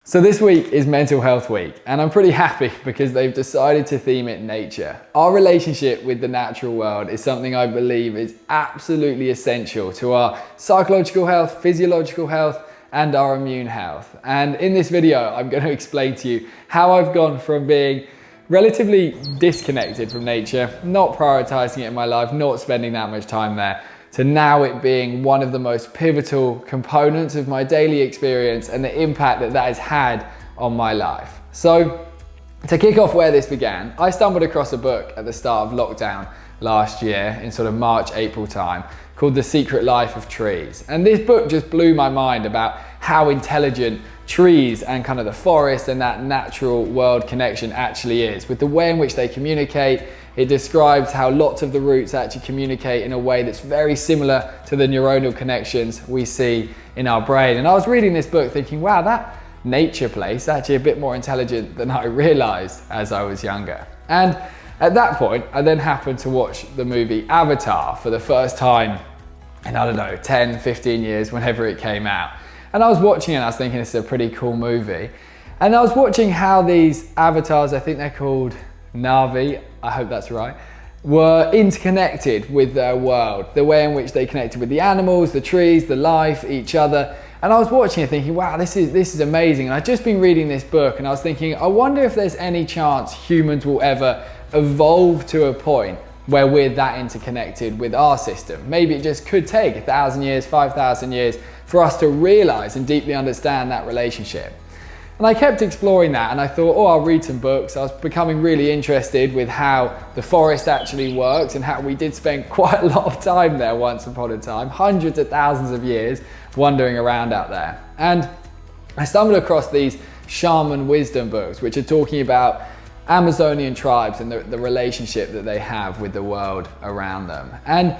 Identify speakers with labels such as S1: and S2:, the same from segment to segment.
S1: So this week is Mental Health Week, and I'm pretty happy because they've decided to theme it nature. Our relationship with the natural world is something I believe is absolutely essential to our psychological health, physiological health, and our immune health. And in this video, I'm going to explain to you how I've gone from being relatively disconnected from nature, not prioritizing it in my life, not spending that much time there, to now it being one of the most pivotal components of my daily experience and the impact that that has had on my life. So to kick off where this began, I stumbled across a book at the start of lockdown last year in sort of March, April time called The Secret Life of Trees. And this book just blew my mind about how intelligent trees and kind of the forest and that natural world connection actually is, with the way in which they communicate. It describes how lots of the roots actually communicate in a way that's very similar to the neuronal connections we see in our brain. And I was reading this book thinking, wow, that nature place is actually a bit more intelligent than I realized as I was younger. And at that point, I then happened to watch the movie Avatar for the first time in, I don't know, 10, 15 years, whenever it came out. And I was watching it and I was thinking this is a pretty cool movie. And I was watching how these avatars, I think they're called Na'vi, I hope that's right, were interconnected with their world, the way in which they connected with the animals, the trees, the life, each other. And I was watching it thinking, wow, this is amazing. And I'd just been reading this book and I was thinking, I wonder if there's any chance humans will ever evolve to a point where we're that interconnected with our system. Maybe it just could take 1,000 years, 5,000 years for us to realize and deeply understand that relationship. And I kept exploring that and I thought, oh, I'll read some books. I was becoming really interested with how the forest actually works and how we did spend quite a lot of time there once upon a time, hundreds of thousands of years wandering around out there. And I stumbled across these shaman wisdom books, which are talking about Amazonian tribes and the relationship that they have with the world around them. And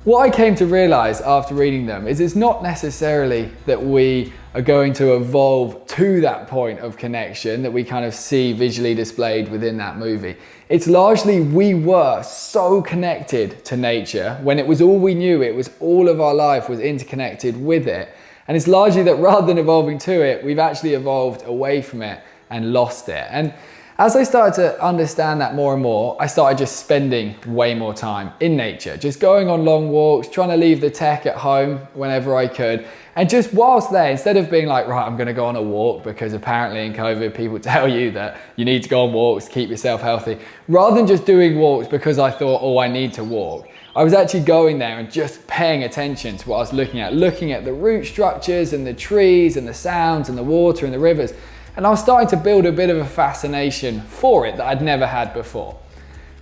S1: what I came to realize after reading them is it's not necessarily that we are going to evolve to that point of connection that we kind of see visually displayed within that movie. It's largely we were so connected to nature when it was all we knew, it was all of our life was interconnected with it. And it's largely that rather than evolving to it, we've actually evolved away from it and lost it. And as I started to understand that more and more, I started just spending way more time in nature, just going on long walks, trying to leave the tech at home whenever I could. And just whilst there, instead of being like, right, I'm going to go on a walk because apparently in COVID people tell you that you need to go on walks to keep yourself healthy, rather than just doing walks because I thought, oh, I need to walk, I was actually going there and just paying attention to what I was looking at the root structures and the trees and the sounds and the water and the rivers. And I was starting to build a bit of a fascination for it that I'd never had before.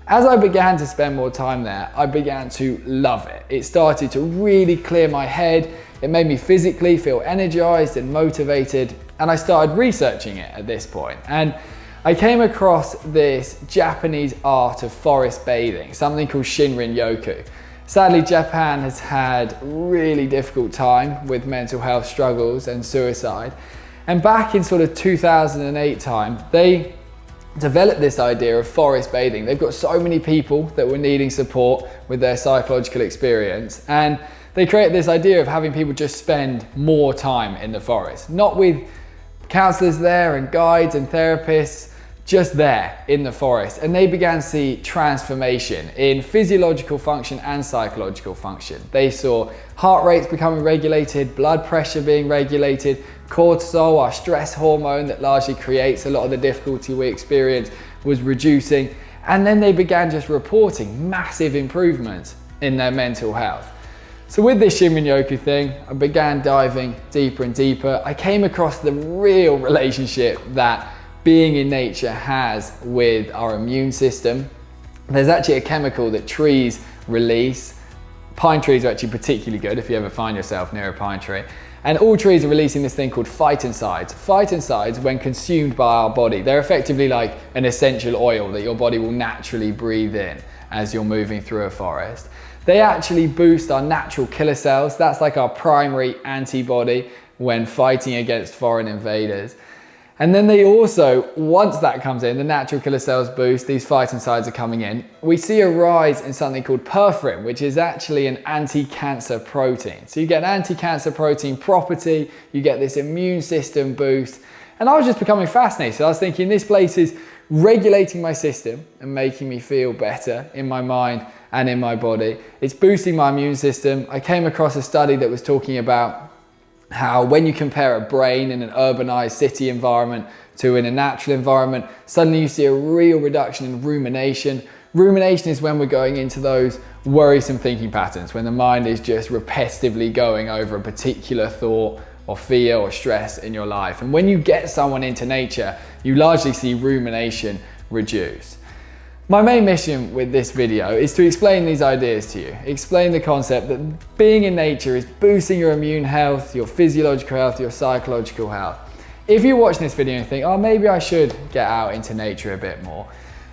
S1: As I began to spend more time there, I began to love it. It started to really clear my head. It made me physically feel energized and motivated. And I started researching it at this point. And I came across this Japanese art of forest bathing, something called Shinrin-yoku. Sadly, Japan has had a really difficult time with mental health struggles and suicide. And back in sort of 2008 time, they developed this idea of forest bathing. They've got so many people that were needing support with their psychological experience. And they created this idea of having people just spend more time in the forest, not with counselors there and guides and therapists, just there in the forest. And they began to see transformation in physiological function and psychological function. They saw heart rates becoming regulated, blood pressure being regulated, cortisol, our stress hormone that largely creates a lot of the difficulty we experience, was reducing. And then they began just reporting massive improvements in their mental health. So with this Shinrin-yoku thing, I began diving deeper and deeper. I came across the real relationship that being in nature has with our immune system. There's actually a chemical that trees release. Pine trees are actually particularly good if you ever find yourself near a pine tree. And all trees are releasing this thing called phytoncides. Phytoncides, when consumed by our body, they're effectively like an essential oil that your body will naturally breathe in as you're moving through a forest. They actually boost our natural killer cells. That's like our primary antibody when fighting against foreign invaders. And then they also, once that comes in, the natural killer cells boost, these phytoncides are coming in, we see a rise in something called perforin, which is actually an anti-cancer protein. So you get an anti-cancer protein property, you get this immune system boost, And I was just becoming fascinated. I was thinking, this place is regulating my system and making me feel better in my mind and in my body. It's boosting my immune system. I came across a study that was talking about how when you compare a brain in an urbanized city environment to in a natural environment, suddenly you see a real reduction in rumination. Rumination is when we're going into those worrisome thinking patterns, when the mind is just repetitively going over a particular thought or fear or stress in your life. And when you get someone into nature, you largely see rumination reduce. My main mission with this video is to explain these ideas to you, explain the concept that being in nature is boosting your immune health, your physiological health, your psychological health. If you're watching this video and think, oh, maybe I should get out into nature a bit more,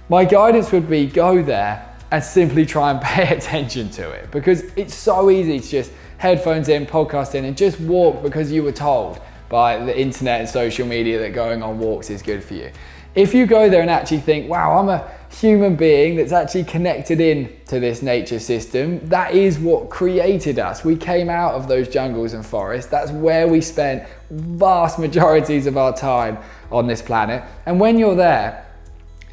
S1: my guidance would be go there and simply try and pay attention to it, because it's so easy to just headphones in, podcast in, and just walk because you were told by the internet and social media that going on walks is good for you. If you go there and actually think, wow, I'm a human being that's actually connected in to this nature system, that is what created us. We came out of those jungles and forests. That's where we spent vast majorities of our time on this planet. And when you're there,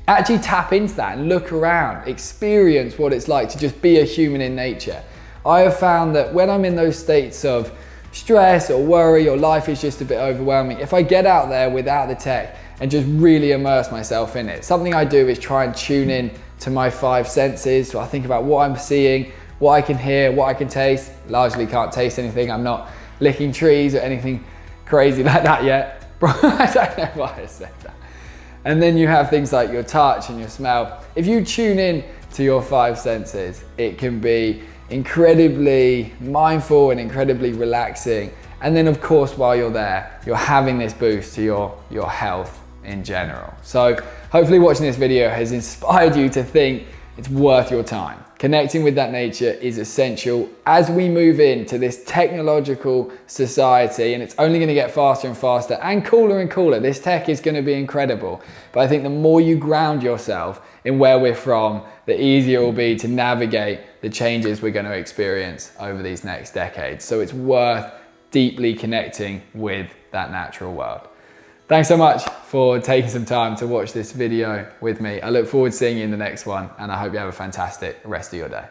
S1: actually tap into that and look around, experience what it's like to just be a human in nature. I have found that when I'm in those states of stress or worry or life is just a bit overwhelming, if I get out there without the tech and just really immerse myself in it, something I do is try and tune in to my 5 senses. So I think about what I'm seeing, what I can hear, what I can taste. Largely can't taste anything. I'm not licking trees or anything crazy like that yet. I don't know why I said that. And then you have things like your touch and your smell. If you tune in to your 5 senses, it can be incredibly mindful and incredibly relaxing. And then of course, while you're there, you're having this boost to your health in general. So hopefully watching this video has inspired you to think it's worth your time. Connecting with that nature is essential as we move into this technological society, and it's only going to get faster and faster and cooler. This tech is going to be incredible. But I think the more you ground yourself in where we're from, the easier it will be to navigate the changes we're going to experience over these next decades. So it's worth deeply connecting with that natural world. Thanks so much for taking some time to watch this video with me. I look forward to seeing you in the next one, and I hope you have a fantastic rest of your day.